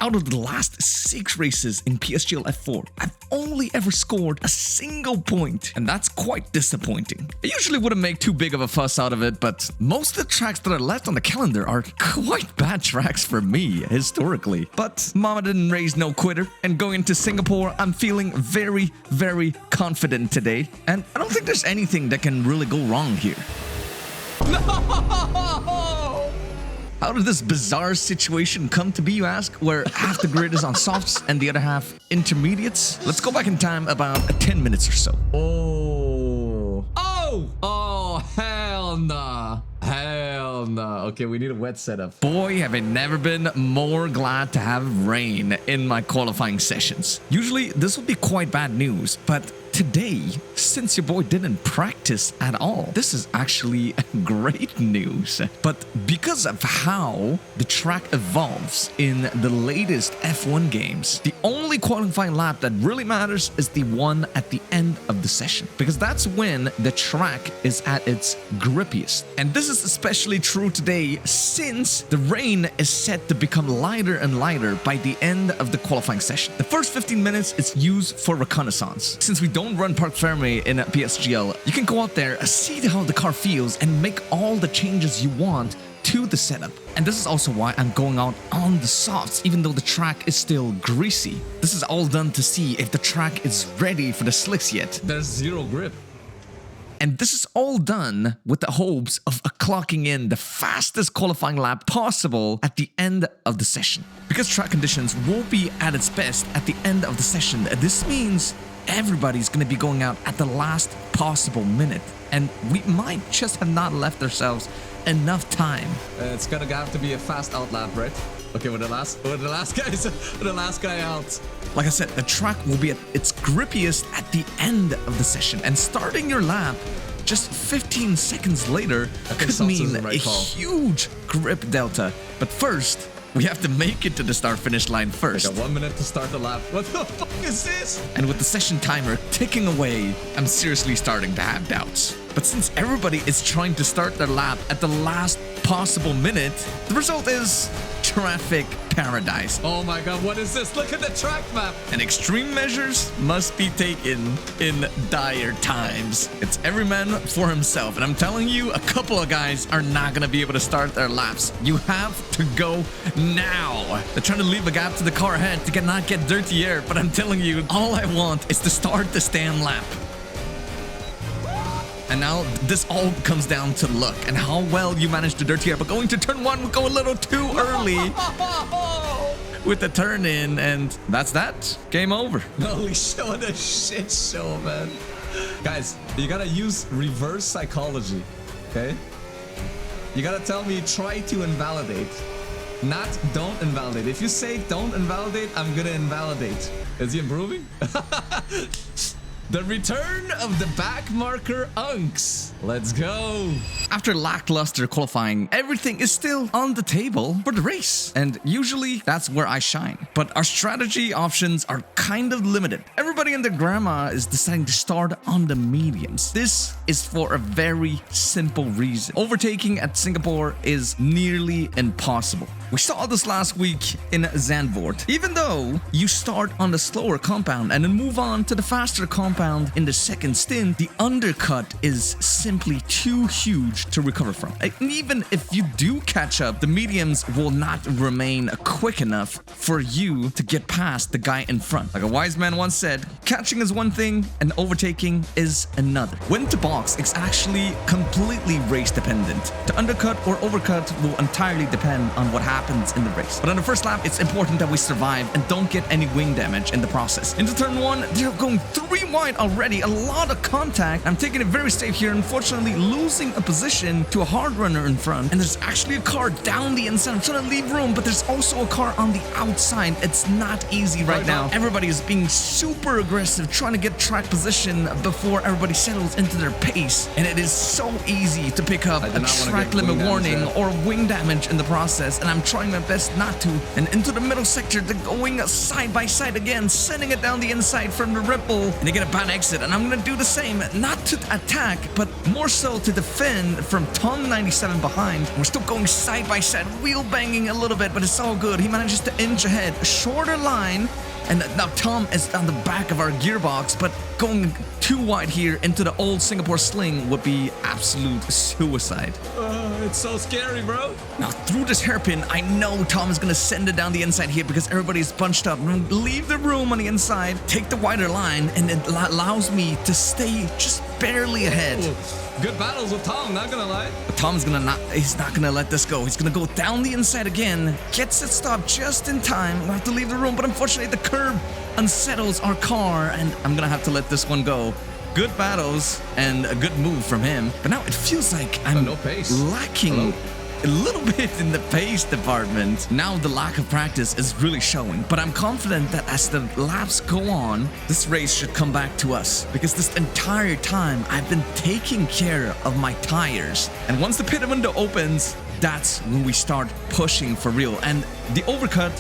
Out of the last 6 races in PSGL F4, I've only ever scored a single point, and that's quite disappointing. I usually wouldn't make too big of a fuss out of it, but most of the tracks that are left on the calendar are quite bad tracks for me, historically. But Mama didn't raise no quitter, and going into Singapore, I'm feeling very, very confident today, and I don't think there's anything that can really go wrong here. No! How did this bizarre situation come to be, you ask, where half the grid is on softs and the other half intermediates? Let's go back in time about 10 minutes or so. Oh, hell nah. Hell no. Okay, we need a wet setup. Boy, have I never been more glad to have rain in my qualifying sessions. Usually, this would be quite bad news, but today, since your boy didn't practice at all, this is actually great news. But because of how the track evolves in the latest F1 games, the only qualifying lap that really matters is the one at the end of the session, because that's when the track is at its grippiest. And this is especially true today since the rain is set to become lighter and lighter by the end of the qualifying session. The first 15 minutes is used for reconnaissance. Since we don't run Park Ferme in PSGL, you can go out there, see how the car feels, and make all the changes you want to the setup. And this is also why I'm going out on the softs, even though the track is still greasy. This is all done to see if the track is ready for the slicks yet. There's zero grip. And this is all done with the hopes of clocking in the fastest qualifying lap possible at the end of the session. Because track conditions will be at its best at the end of the session, this means everybody's going to be going out at the last possible minute. And we might just have not left ourselves enough time. It's gonna have to be a fast out lap, right? Okay, we're the last guy out. Like I said, the track will be at its grippiest at the end of the session, and starting your lap just 15 seconds later could mean a huge grip delta. But first, we have to make it to the start-finish line first. I got 1 minute to start the lap. What the fuck is this? And with the session timer ticking away, I'm seriously starting to have doubts. But since everybody is trying to start their lap at the last possible minute, the result is traffic paradise. Oh my god, what is this? Look at the track map. And extreme measures must be taken in dire times. It's every man for himself. And I'm telling you, a couple of guys are not going to be able to start their laps. You have to go now. They're trying to leave a gap to the car ahead to not get dirty air. But I'm telling you, all I want is to start the stand lap. And now this all comes down to luck and how well you manage the dirty air. But going to turn 1 would go a little too early with the turn in, and that's that. Game over. Holy shit, what a shit show, man. Guys, you gotta use reverse psychology, okay? You gotta tell me try to invalidate, not don't invalidate. If you say don't invalidate, I'm gonna invalidate. Is he improving? The return of the back marker Unks. Let's go. After lackluster qualifying, everything is still on the table for the race. And usually that's where I shine. But our strategy options are kind of limited. Everybody and their grandma is deciding to start on the mediums. This is for a very simple reason. Overtaking at Singapore is nearly impossible. We saw this last week in Zandvoort. Even though you start on the slower compound and then move on to the faster compound in the second stint, the undercut is simply too huge to recover from. And even if you do catch up, the mediums will not remain quick enough for you to get past the guy in front. Like a wise man once said, catching is one thing and overtaking is another. When to box is actually completely race dependent. To undercut or overcut will entirely depend on what happens in the race. But on the first lap, it's important that we survive and don't get any wing damage in the process. Into turn 1, they're going 3 wide already. A lot of contact. I'm taking it very safe here. Unfortunately, losing a position to a hard runner in front. And there's actually a car down the inside. I'm trying to leave room, but there's also a car on the outside. It's not easy right now. Everybody is being super aggressive, trying to get track position before everybody settles into their pace. And it is so easy to pick up a track limit warning or wing damage in the process. And I'm trying my best not to. And into the middle sector, they're going side by side again, sending it down the inside from the ripple. And they get a bad exit, and I'm gonna do the same. Not to attack, but more so to defend from Tom 97 behind. We're still going side by side, wheel banging a little bit, but it's all good. He manages to inch ahead, a shorter line. And now Tom is on the back of our gearbox, but going too wide here into the old Singapore sling would be absolute suicide. It's so scary, bro. Now through this hairpin, I know Tom is gonna send it down the inside here because everybody's bunched up. Leave the room on the inside, take the wider line, and it allows me to stay just barely ahead. Ooh. Good battles with Tom, not gonna lie. But Tom's he's not gonna let this go. He's gonna go down the inside again, gets it stopped just in time. We'll have to leave the room, but unfortunately the curb unsettles our car, and I'm gonna have to let this one go. Good battles and a good move from him, but now it feels like I'm no pace. lacking a little bit in the pace department. Now the lack of practice is really showing, but I'm confident that as the laps go on, this race should come back to us, because this entire time I've been taking care of my tires. And once the pit window opens, that's when we start pushing for real, and the overcut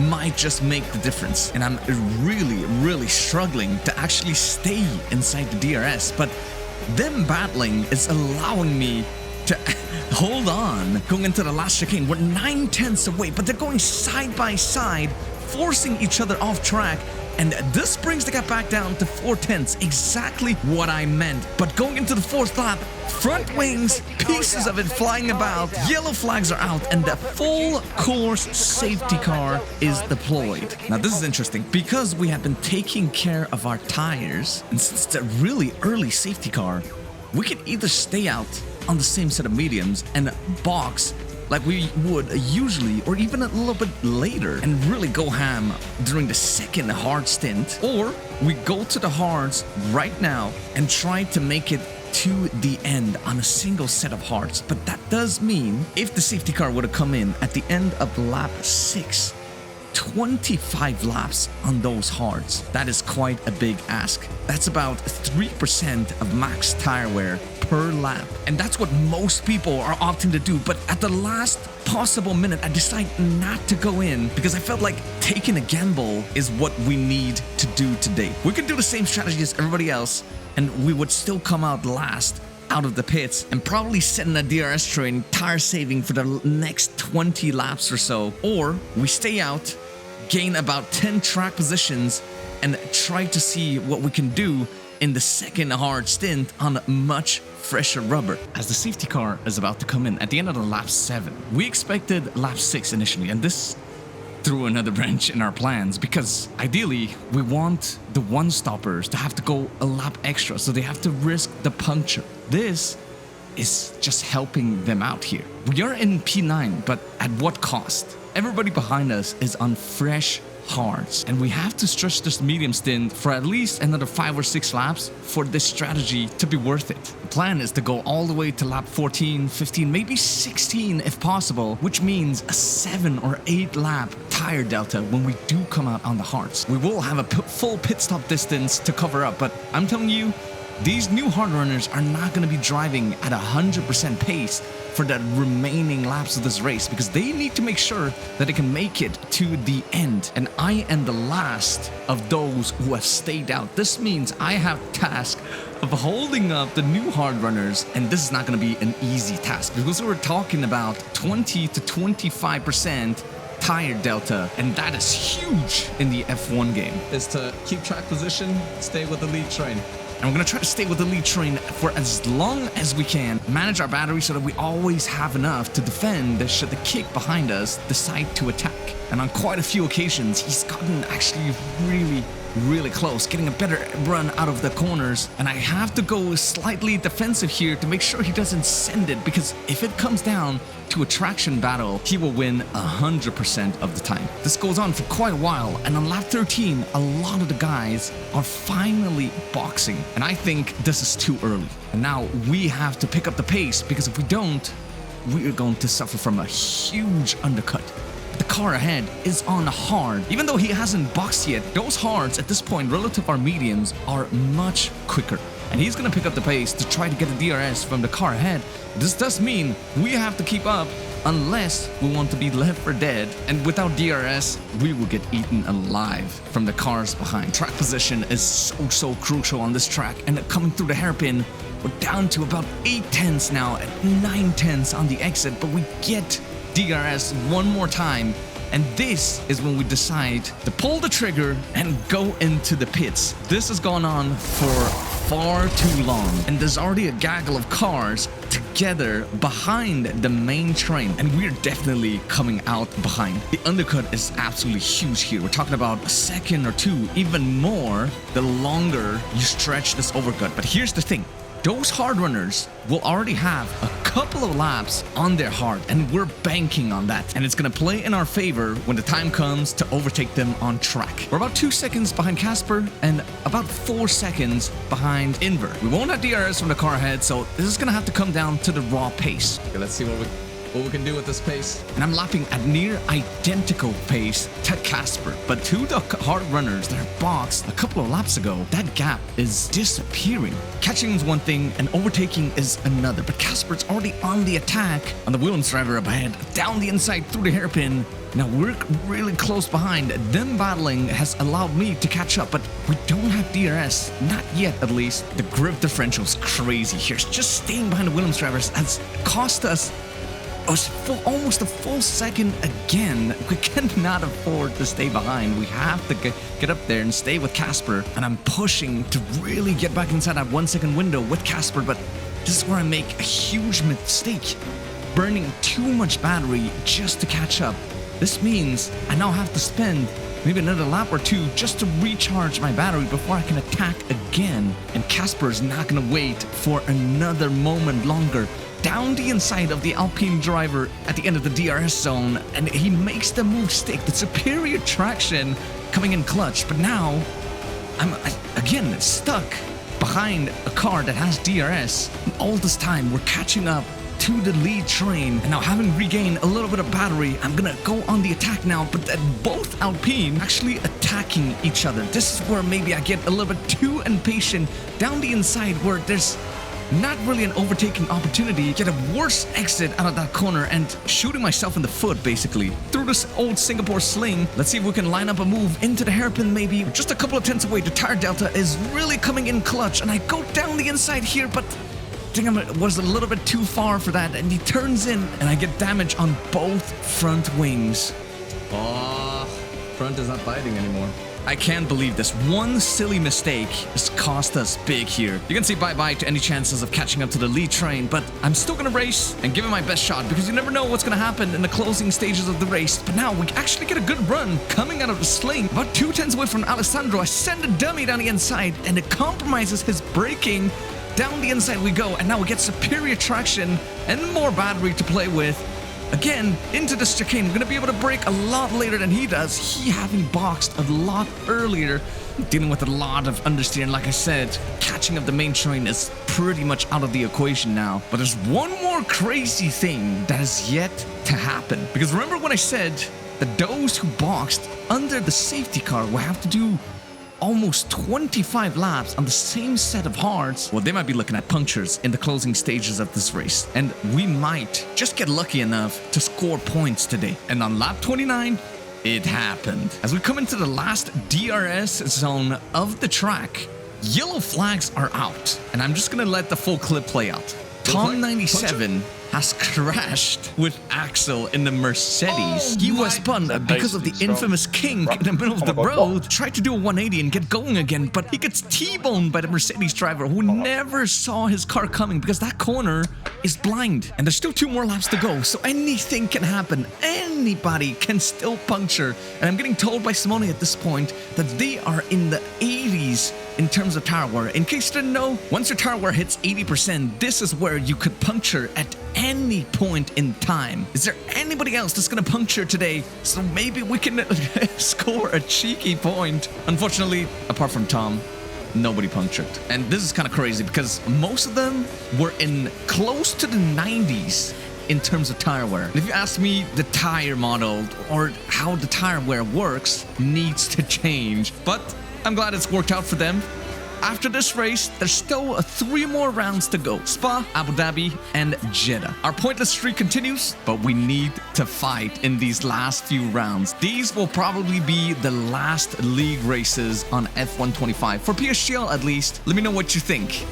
might just make the difference. And I'm really struggling to actually stay inside the DRS, but them battling is allowing me to hold on. Going into the last chicane, we're 9/10ths away, but they're going side by side, forcing each other off track. And this brings the gap back down to 4/10ths, exactly what I meant. But going into the fourth lap, front wings, pieces of it flying about, yellow flags are out, and the full course safety car is deployed. Now this is interesting, because we have been taking care of our tires, and since it's a really early safety car, we can either stay out on the same set of mediums and box like we would usually, or even a little bit later, and really go ham during the second hard stint, or we go to the hards right now and try to make it to the end on a single set of hards. But that does mean if the safety car would have come in at the end of lap 6, 25 laps on those hards. That is quite a big ask. That's about 3% of max tire wear per lap. And that's what most people are opting to do. But at the last possible minute, I decided not to go in because I felt like taking a gamble is what we need to do today. We could do the same strategy as everybody else, and we would still come out last out of the pits and probably sit in a DRS train, tire saving for the next 20 laps or so. Or we stay out, gain about 10 track positions, and try to see what we can do in the second hard stint on much fresher rubber. As the safety car is about to come in at the end of the lap 7, we expected lap 6 initially, and this threw another wrench in our plans because ideally we want the one-stoppers to have to go a lap extra, so they have to risk the puncture. This is just helping them out here. We are in P9, but at what cost? Everybody behind us is on fresh hards, and we have to stretch this medium stint for at least another 5 or 6 laps for this strategy to be worth it. The plan is to go all the way to lap 14, 15, maybe 16 if possible, which means a 7 or 8 lap tire delta when we do come out on the hards. We will have a full pit stop distance to cover up, but I'm telling you, these new hard runners are not going to be driving at 100% pace for the remaining laps of this race because they need to make sure that they can make it to the end. And I am the last of those who have stayed out. This means I have task of holding up the new hard runners, and this is not going to be an easy task because we're talking about 20 to 25% tire delta, and that is huge in the F1 game. Is to keep track position, stay with the lead train. And we're going to try to stay with the lead train for as long as we can, manage our battery so that we always have enough to defend should the kick behind us decide to attack. And on quite a few occasions, he's gotten actually really close, getting a better run out of the corners. And I have to go slightly defensive here to make sure he doesn't send it, because if it comes down to a traction battle, he will win 100% of the time. This goes on for quite a while, and on lap 13, a lot of the guys are finally boxing, and I think this is too early. And now we have to pick up the pace, because if we don't, we are going to suffer from a huge undercut. The car ahead is on hard. Even though he hasn't boxed yet, those hards at this point relative to our mediums are much quicker. And he's going to pick up the pace to try to get the DRS from the car ahead. This does mean we have to keep up unless we want to be left for dead. And without DRS, we will get eaten alive from the cars behind. Track position is so crucial on this track, and coming through the hairpin, we're down to about 8 tenths now, at 9 tenths on the exit, but we get DRS one more time. And this is when we decide to pull the trigger and go into the pits. This has gone on for far too long, and there's already a gaggle of cars together behind the main train, and we're definitely coming out behind. The undercut is absolutely huge here. We're talking about a second or two, even more, the longer you stretch this overcut. But here's the thing. Those hard runners will already have a couple of laps on their hard, and we're banking on that. And it's going to play in our favor when the time comes to overtake them on track. We're about 2 seconds behind Casper and about 4 seconds behind Inver. We won't have DRS from the car ahead, so this is going to have to come down to the raw pace. Okay, let's see what we can do with this pace. And I'm lapping at near identical pace to Casper, but to the hard runners that are boxed a couple of laps ago, that gap is disappearing. Catching is one thing and overtaking is another, but Casper's already on the attack on the Williams driver up ahead, down the inside through the hairpin. Now we're really close behind. Them battling has allowed me to catch up, but we don't have DRS, not yet at least. The grip differential is crazy here. Just staying behind the Williams drivers has cost us almost a full second again. We cannot afford to stay behind. We have to get up there and stay with Casper. And I'm pushing to really get back inside that 1 second window with Casper, but this is where I make a huge mistake. Burning too much battery just to catch up. This means I now have to spend maybe another lap or two just to recharge my battery before I can attack again. And Casper is not gonna wait for another moment longer. Down the inside of the Alpine driver at the end of the DRS zone, and he makes the move stick. The superior traction coming in clutch, but now I'm again stuck behind a car that has DRS. And all this time we're catching up to the lead train, and now having regained a little bit of battery, I'm gonna go on the attack now, but both Alpine actually attacking each other. This is where maybe I get a little bit too impatient down the inside where there's not really an overtaking opportunity. Get a worse exit out of that corner and shooting myself in the foot basically through this old Singapore sling. Let's see if we can line up a move into the hairpin maybe. Just a couple of tenths away. The tire delta is really coming in clutch, and I go down the inside here, but I think I was a little bit too far for that, and he turns in and I get damage on both front wings. Oh, front is not biting anymore. I can't believe this. One silly mistake has cost us big here. You can say bye-bye to any chances of catching up to the lead train, but I'm still gonna race and give it my best shot because you never know what's gonna happen in the closing stages of the race. But now we actually get a good run coming out of the sling. About 2 tenths away from Alessandro, I send a dummy down the inside and it compromises his braking. Down the inside we go, and now we get superior traction and more battery to play with. Again, into the chicane. We're going to be able to brake a lot later than he does. He having boxed a lot earlier, dealing with a lot of understeering. Like I said, catching up the main train is pretty much out of the equation now. But there's one more crazy thing that has yet to happen. Because remember when I said that those who boxed under the safety car will have to do almost 25 laps on the same set of hards? Well, they might be looking at punctures in the closing stages of this race, and we might just get lucky enough to score points today. And on lap 29, it happened. As we come into the last DRS zone of the track, yellow flags are out, and I'm just gonna let the full clip play out. Tom 97 has crashed with Axel in the Mercedes. He was spun because of the infamous kink in the middle of the road. Tried to do a 180 and get going again, but he gets T-boned by the Mercedes driver who never saw his car coming because that corner is blind. And there's still 2 more laps to go, so anything can happen. Anybody can still puncture. And I'm getting told by Simone at this point that they are in the 80s in terms of tire wear. In case you didn't know, once your tire wear hits 80%, this is where you could puncture at any point in time. Is there anybody else that's gonna puncture today? So maybe we can score a cheeky point. Unfortunately, apart from Tom, nobody punctured. And this is kind of crazy because most of them were in close to the 90s in terms of tire wear. And if you ask me, the tire model or how the tire wear works needs to change. But I'm glad it's worked out for them. After this race, there's still 3 more rounds to go. Spa, Abu Dhabi, and Jeddah. Our pointless streak continues, but we need to fight in these last few rounds. These will probably be the last league races on F125. For PSGL at least, let me know what you think.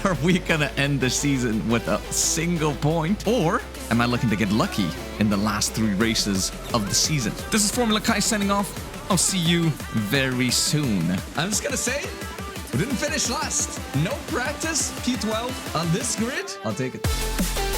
Are we gonna end the season with a single point? Or am I looking to get lucky in the last 3 races of the season? This is Formula Kai signing off. I'll see you very soon. I'm just gonna say, we didn't finish last. No practice, P12 on this grid. I'll take it.